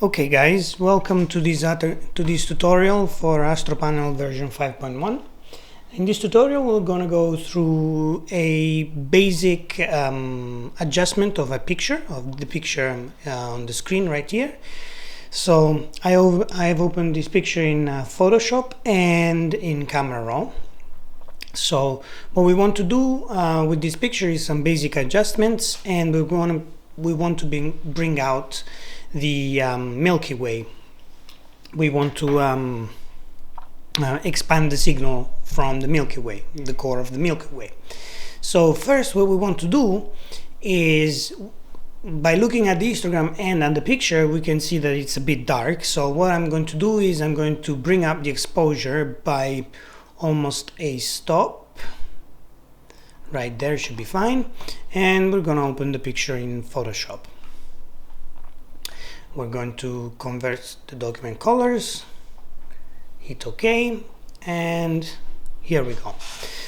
Okay guys, welcome to this tutorial for Astro Panel version 5.1. In this tutorial we're gonna go through a basic adjustment of the picture on the screen right here. So I have opened this picture in Photoshop and in Camera Raw. So what we want to do with this picture is some basic adjustments, and we want to bring out the Milky Way. We want to expand the signal from the Milky Way, the core of the Milky Way. So first what we want to do is, by looking at the histogram and at the picture, we can see that it's a bit dark. So what I'm going to do is I'm going to bring up the exposure by almost a stop. Right there should be fine. And we're going to open the picture in Photoshop. We're going to convert the document colors, hit OK, and here we go.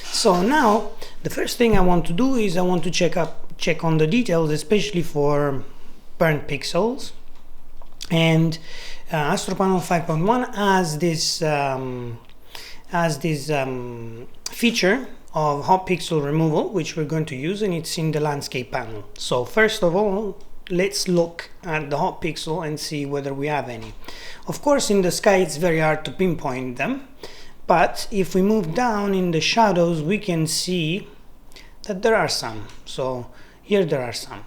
So now the first thing I want to do is I want to check on the details, especially for burnt pixels. And Astro Panel 5.1 has this feature of hot pixel removal, which we're going to use, and it's in the landscape panel. So first of all, let's look at the hot pixel and see whether we have any. Of course, in the sky it's very hard to pinpoint them, but if we move down in the shadows we can see that there are some. So here there are some.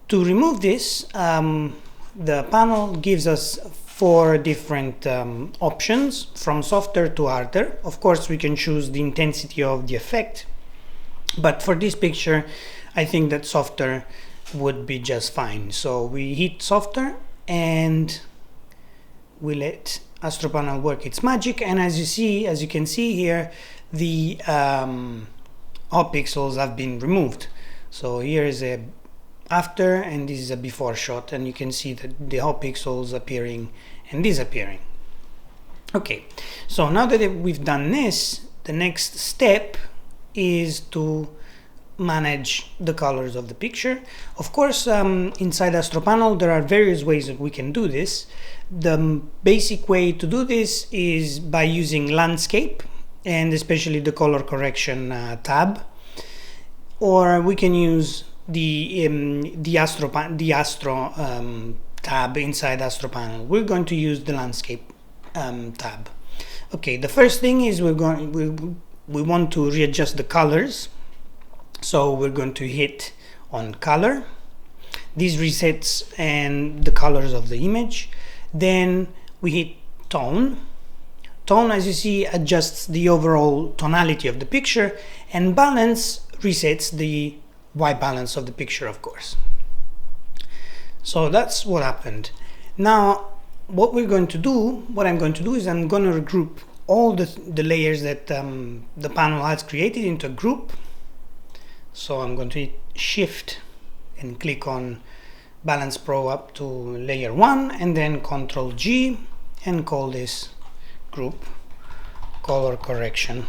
To remove this, the panel gives us 4 different options, from softer to harder. Of course we can choose the intensity of the effect, but for this picture I think that softer would be just fine. So we hit softer and we let Astro Panel work its magic, and as you can see here, the hot pixels have been removed. So here is a after and this is a before shot, and you can see that the hot pixels appearing and disappearing. Okay, so now that we've done this, the next step is to manage the colors of the picture. Of course, inside Astro Panel there are various ways that we can do this. The basic way to do this is by using landscape, and especially the color correction tab, or we can use the Astro tab inside Astro Panel. We're going to use the landscape tab. Okay, the first thing is we want to readjust the colors. So we're going to hit on color. This resets and the colors of the image. Then we hit tone. Tone, as you see, adjusts the overall tonality of the picture, and balance resets the white balance of the picture, of course. So that's what happened. Now what I'm going to do is I'm going to regroup all the layers that the panel has created into a group. So I'm going to hit Shift and click on Balance Pro up to layer 1, and then Ctrl G and call this group Color Correction,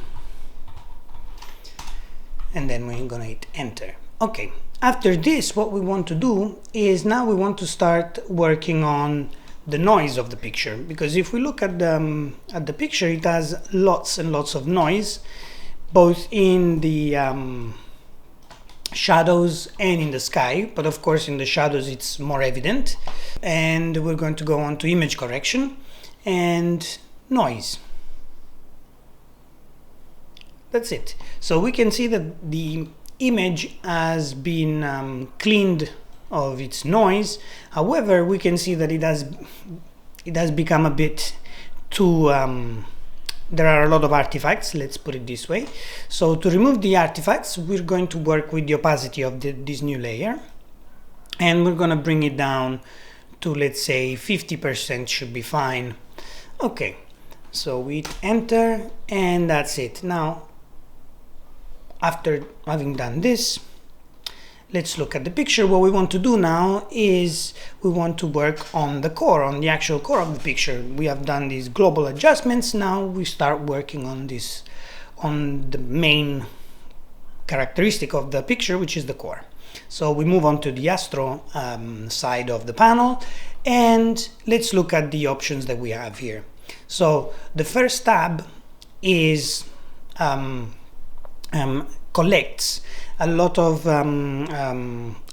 and then we're going to hit Enter. Okay, after this what we want to do is now we want to start working on the noise of the picture, because if we look at the picture, it has lots and lots of noise, both in the shadows and in the sky, but of course in the shadows it's more evident. And we're going to go on to image correction and noise. That's it. So we can see that the image has been cleaned of its noise. However, we can see that it has become a bit too there are a lot of artifacts, let's put it this way. So to remove the artifacts, we're going to work with the opacity of this new layer, and we're going to bring it down to, let's say, 50% should be fine. Okay, so we hit Enter, and that's it. Now, after having done this, let's look at the picture. What we want to do now is we want to work on the core, on the actual core of the picture. We have done these global adjustments. Now we start working on the main characteristic of the picture, which is the core. So we move on to the Astro side of the panel, and let's look at the options that we have here. So the first tab is collects a lot of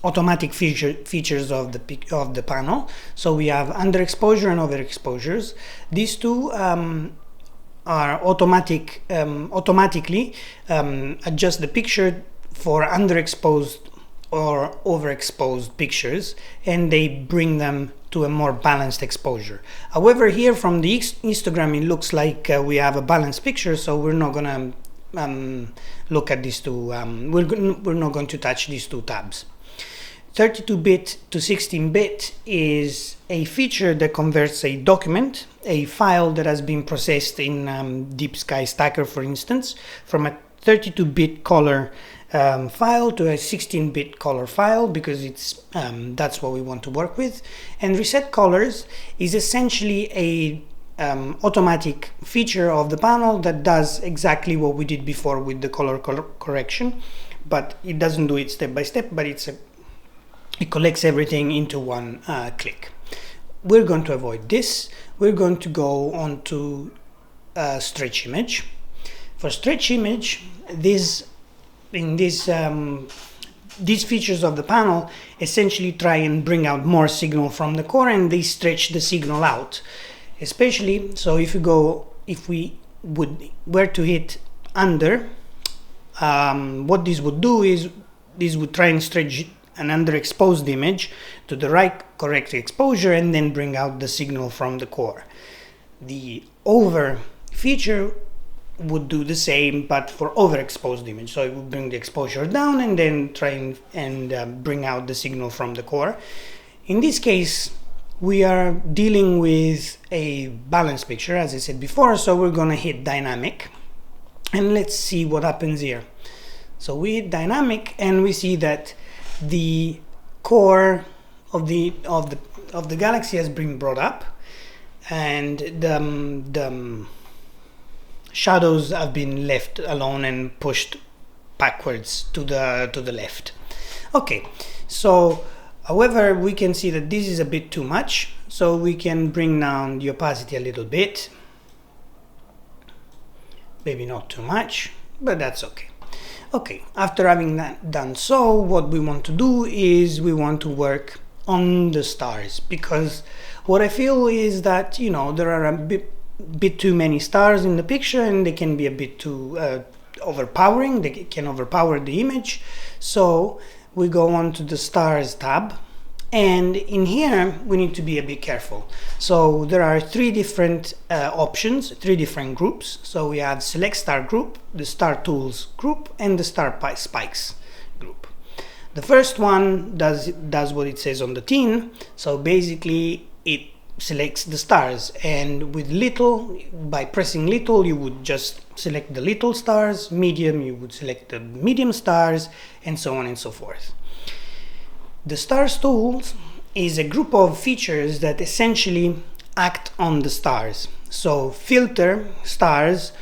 automatic features of the panel. So we have underexposure and overexposures. These two are automatically adjust the picture for underexposed or overexposed pictures, and they bring them to a more balanced exposure. However, here from the histogram, it looks like we have a balanced picture, so we're not gonna look at these two. We're not going to touch these two tabs. 32-bit to 16-bit is a feature that converts a document, a file that has been processed in Deep Sky Stacker, for instance, from a 32-bit color file to a 16-bit color file, because it's that's what we want to work with. And reset colors is essentially a automatic feature of the panel that does exactly what we did before with the color correction, but it doesn't do it step by step, but it collects everything into one click. We're going to avoid this. We're going to go on to stretch image. For stretch image, these features of the panel essentially try and bring out more signal from the core, and they stretch the signal out. Especially, so if we were to hit under, what this would do is this would try and stretch an underexposed image to the right correct exposure and then bring out the signal from the core. The over feature would do the same, but for overexposed image. So it would bring the exposure down and then try and bring out the signal from the core. In this case, we are dealing with a balanced picture, as I said before, so we're gonna hit dynamic, and let's see what happens here. So we hit dynamic, and we see that the core of the galaxy has been brought up, and the shadows have been left alone and pushed backwards to the left. Okay, so however, we can see that this is a bit too much, so we can bring down the opacity a little bit. Maybe not too much, but that's okay. Okay, after having that done, so what we want to do is we want to work on the stars, because what I feel is that, you know, there are a bit too many stars in the picture, and they can be a bit too overpowering. They can overpower the image. So we go on to the stars tab, and in here we need to be a bit careful. So there are three different options, three different groups. So we have select star group, the star tools group, and the star spikes group. The first one does what it says on the tin. So basically it selects the stars, and with little, by pressing little, you would just select the little stars. Medium, you would select the medium stars, and so on and so forth. The stars tools is a group of features that essentially act on the stars. So filter stars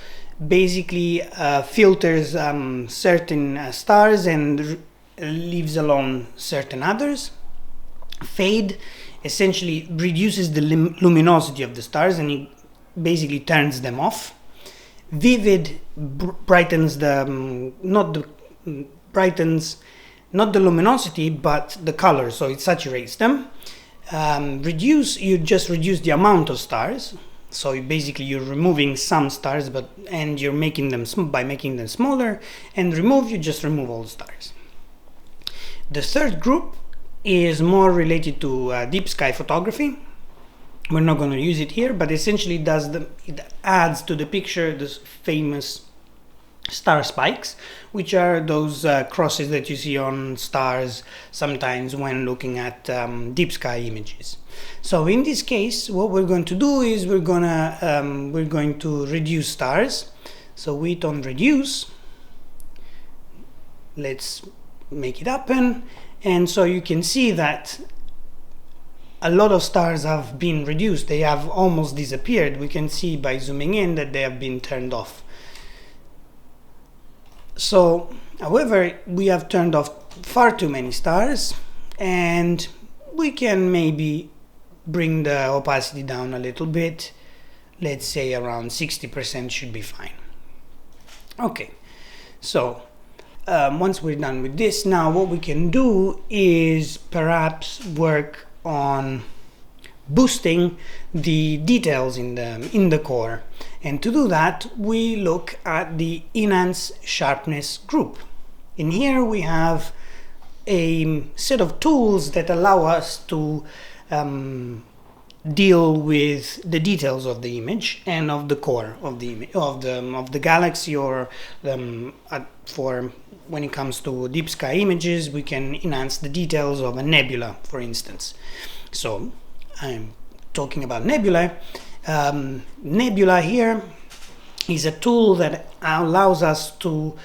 basically filters certain stars and leaves alone certain others. Fade essentially reduces the luminosity of the stars, and it basically turns them off. Vivid brightens not the luminosity, but the color, so it saturates them. Reduce, you just reduce the amount of stars, so basically you're removing some stars, and you're making them by making them smaller. And remove, you just remove all the stars. The third group is more related to deep sky photography. We're not going to use it here, but essentially it adds to the picture the famous star spikes, which are those crosses that you see on stars sometimes when looking at deep sky images. So in this case, what we're going to do is we're going to reduce stars. So we hit on reduce. Let's make it happen. And so you can see that a lot of stars have been reduced. They have almost disappeared. We can see by zooming in that they have been turned off. So, however, we have turned off far too many stars, and we can maybe bring the opacity down a little bit. Let's say around 60% should be fine. Okay, so once we're done with this, now what we can do is perhaps work on boosting the details in the core, and to do that we look at the enhance sharpness group. In here we have a set of tools that allow us to deal with the details of the image and of the core of the image, of the galaxy, or for when it comes to deep sky images, we can enhance the details of a nebula, for instance. So I'm talking about nebula. Nebula here is a tool that allows us to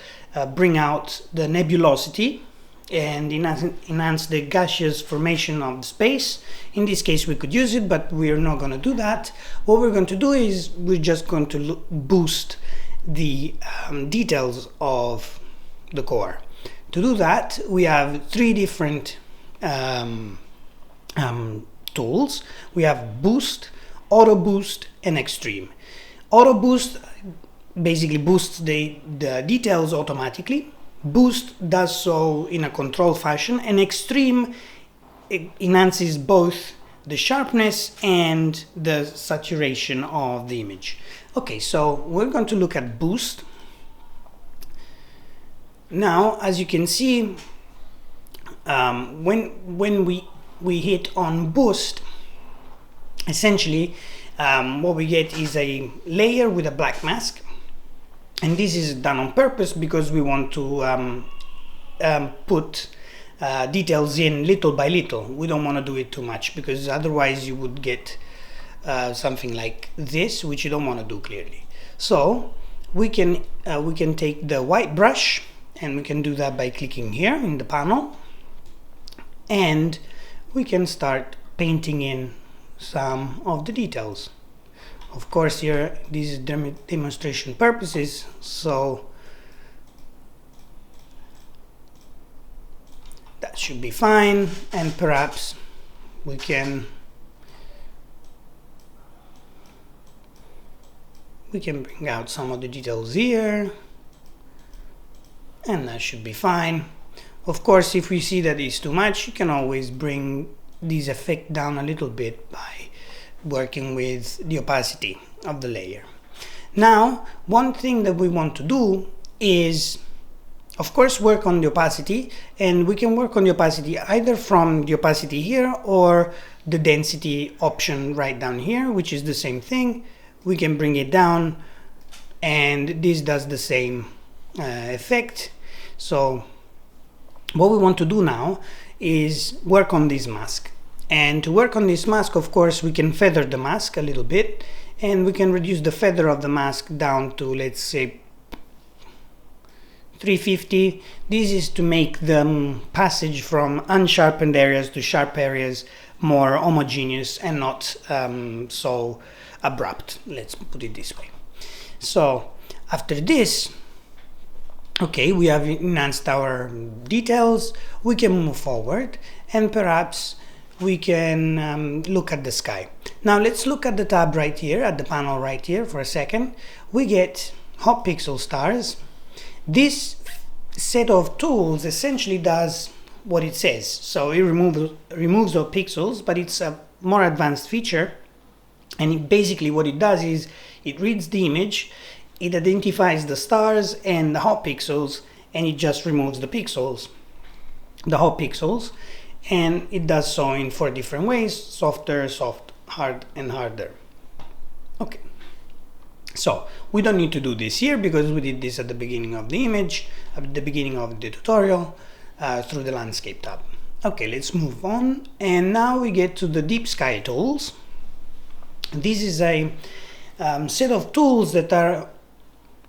bring out the nebulosity and enhance the gaseous formation of space. In this case we could use it, but we're not going to do that. What we're going to do is we're just going to boost the details of the core. To do that we have three different tools. We have boost, auto boost, and extreme. Auto boost basically boosts the details automatically. Boost does so in a controlled fashion, and extreme enhances both the sharpness and the saturation of the image. Okay, so we're going to look at boost. Now, as you can see, when we hit on boost, essentially what we get is a layer with a black mask. And this is done on purpose because we want to put details in little by little. We don't want to do it too much, because otherwise you would get something like this, which you don't want to do clearly. So we can take the white brush, and we can do that by clicking here in the panel, and we can start painting in some of the details. Of course, here this is demonstration purposes, so that should be fine. And perhaps we can bring out some of the details here, and that should be fine. Of course, if we see that it's too much, you can always bring this effect down a little bit by working with the opacity of the layer. Now, one thing that we want to do is, of course, work on the opacity, and we can work on the opacity either from the opacity here or the density option right down here, which is the same thing. We can bring it down, and this does the same effect. So what we want to do now is work on this mask. And to work on this mask, of course, we can feather the mask a little bit, and we can reduce the feather of the mask down to, let's say, 350. This is to make the passage from unsharpened areas to sharp areas more homogeneous and not so abrupt. Let's put it this way. So after this, okay, we have enhanced our details. We can move forward, and perhaps we can look at the sky. Now let's look at the tab right here, at the panel right here for a second. We get hot pixel stars. This set of tools essentially does what it says. So it removes the pixels, but it's a more advanced feature. And basically what it does is it reads the image, it identifies the stars and the hot pixels, and it just removes the pixels, the hot pixels. And it does so in 4 different ways: softer, soft, hard, and harder. Okay, so we don't need to do this here because we did this at the beginning of the image, at the beginning of the tutorial, through the landscape tab. Okay, let's move on, and now we get to the deep sky tools. This is a set of tools that are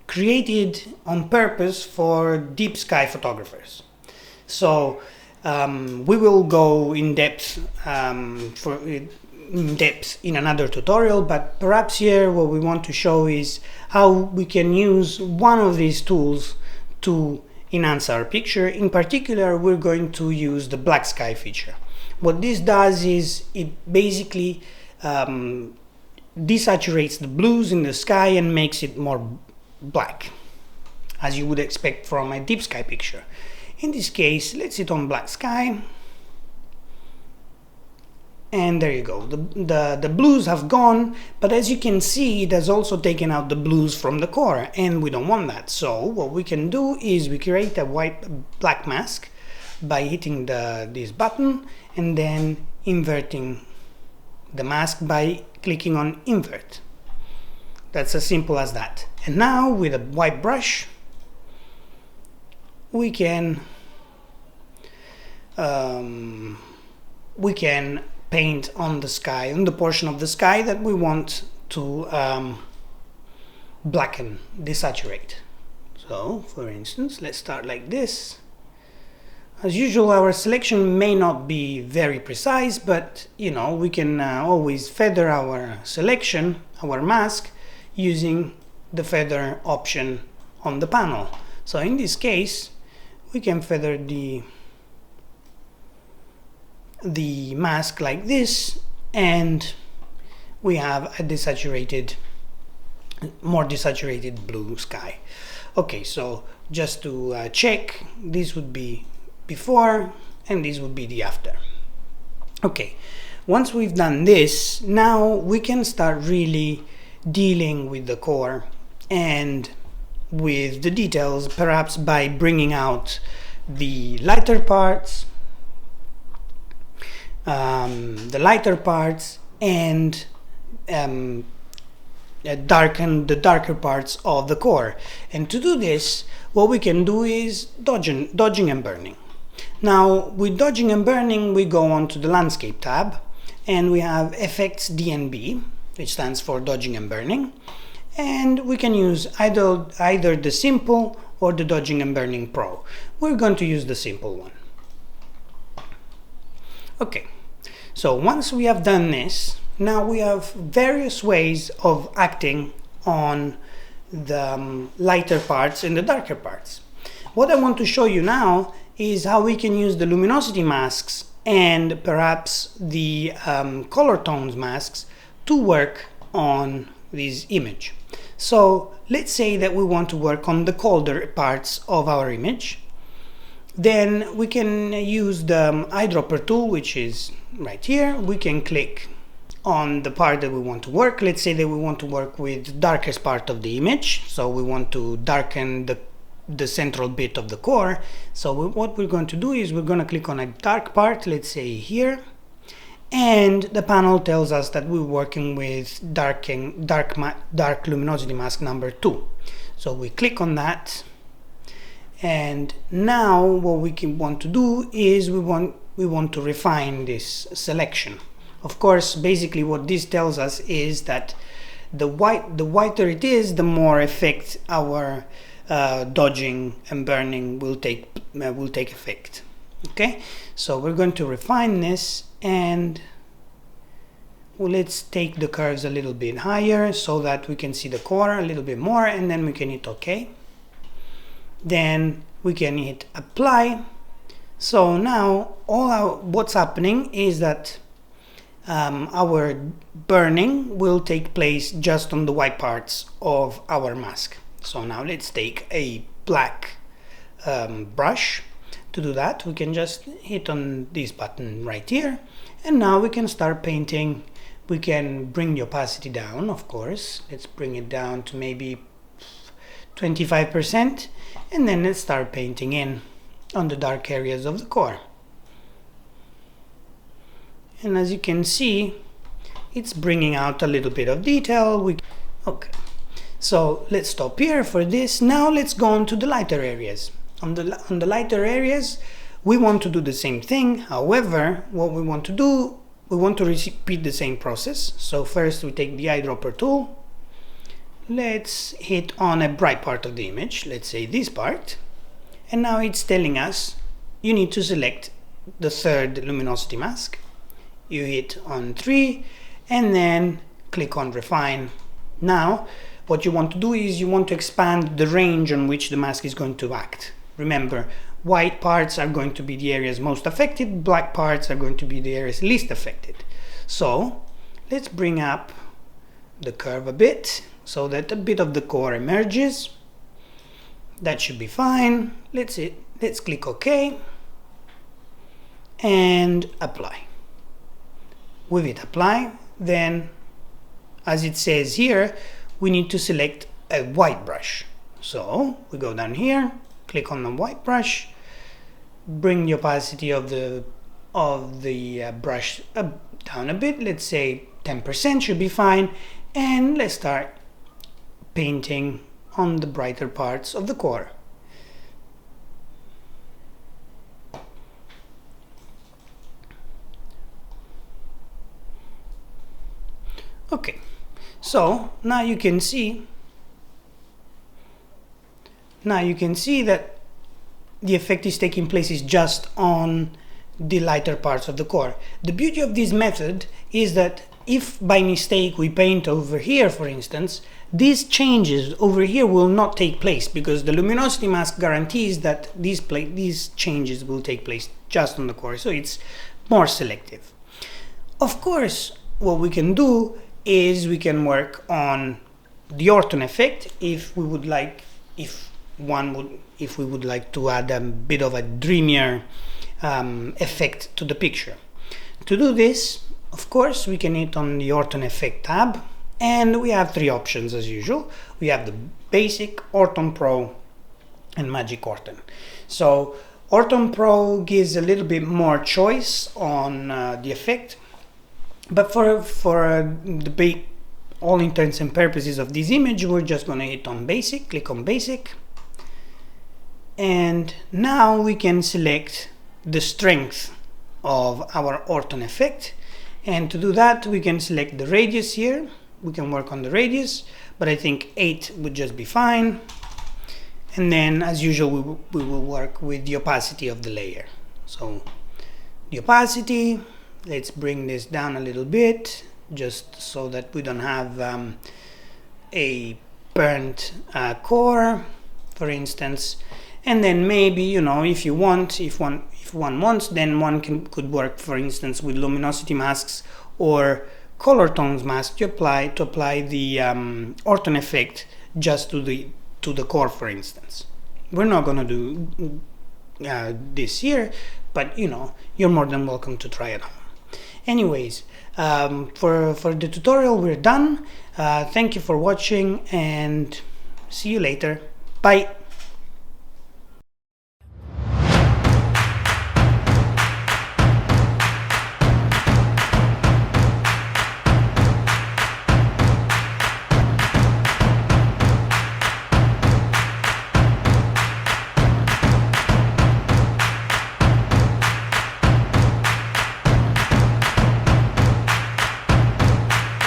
created on purpose for deep sky photographers. So we will go in depth in another tutorial, but perhaps here what we want to show is how we can use one of these tools to enhance our picture. In particular, we're going to use the black sky feature. What this does is it basically desaturates the blues in the sky and makes it more black, as you would expect from a deep sky picture. In this case, let's hit on black sky, and there you go. The blues have gone, but as you can see, it has also taken out the blues from the core, and we don't want that. So what we can do is we create a black mask by hitting this button and then inverting the mask by clicking on invert. That's as simple as that. And now with a white brush, we can paint on the sky, on the portion of the sky that we want to blacken, desaturate. So for instance, let's start like this. As usual, our selection may not be very precise, but you know, we can always feather our selection, our mask, using the feather option on the panel. So in this case, we can feather the mask like this, and we have a more desaturated blue sky. Okay, so just to check, this would be before and this would be the after. Okay, once we've done this, now we can start really dealing with the core and with the details, perhaps by bringing out the lighter parts, and darken the darker parts of the core. And to do this, what we can do is dodging and burning. Now with dodging and burning, we go on to the landscape tab, and we have effects DNB, which stands for dodging and burning, and we can use either the simple or the dodging and burning pro. We're going to use the simple one. Okay, so once we have done this, now we have various ways of acting on the lighter parts and the darker parts. What I want to show you now is how we can use the luminosity masks and perhaps the color tones masks to work on this image. So let's say that we want to work on the colder parts of our image. Then we can use the eyedropper tool, which is right here. We can click on the part that we want to work. Let's say that we want to work with the darkest part of the image, so we want to darken the central bit of the core. So what we're going to do is we're going to click on a dark part, let's say here, and the panel tells us that we're working with dark luminosity mask number 2. So we click on that, and now what we want to do is we want to refine this selection. Of course, basically what this tells us is that the whiter it is, the more effect our dodging and burning will take effect. Okay, so we're going to refine this, and let's take the curves a little bit higher so that we can see the core a little bit more, and then we can hit OK. Then we can hit apply. So now what's happening is that our burning will take place just on the white parts of our mask. So now let's take a black brush. To do that, we can just hit on this button right here, and now we can start painting. We can bring the opacity down, of course. Let's bring it down to maybe 25%, and then let's start painting in on the dark areas of the core. And as you can see, it's bringing out a little bit of detail. Okay, so let's stop here for this. Now let's go on to the lighter areas. On the lighter areas, we want to do the same thing. However, what we want to do, we want to repeat the same process. So first we take the eyedropper tool. Let's hit on a bright part of the image, let's say this part. And now it's telling us you need to select the third luminosity mask. You hit on 3 and then click on refine. Now what you want to do is you want to expand the range on which the mask is going to act. Remember, white parts are going to be the areas most affected, black parts are going to be the areas least affected. So let's bring up the curve a bit so that a bit of the core emerges. That should be fine. Let's click OK and apply. With it apply, then as it says here, we need to select a white brush. So we go down here, click on the white brush, bring the opacity of the brush down a bit, let's say 10% should be fine, and let's start painting on the brighter parts of the core. Okay, so now you can see that the effect is taking place is just on the lighter parts of the core. The beauty of this method is that if by mistake we paint over here, for instance, these changes over here will not take place because the luminosity mask guarantees that these changes will take place just on the core, so it's more selective. Of course, what we can do is we can work on the orton effect if we would like, if we would like to add a bit of a dreamier effect to the picture. To do this, of course, we can hit on the orton effect tab, and we have three options as usual. We have the basic, Orton Pro, and Magic Orton. So Orton Pro gives a little bit more choice on the effect, but for all intents and purposes of this image, we're just going to hit on basic, click on basic, and now we can select the strength of our orton effect. And to do that, we can select the radius here. We can work on the radius, but I think 8 would just be fine. And then, as usual, we will work with the opacity of the layer. So the opacity, let's bring this down a little bit, just so that we don't have a burnt core, for instance. And then maybe, you know, if one wants, then one could work, for instance, with luminosity masks or color tones mask to apply the orton effect just to the core, for instance. We're not gonna do this here, but you know, you're more than welcome to try it out. Anyways, for the tutorial we're done. Thank you for watching and see you later. Bye.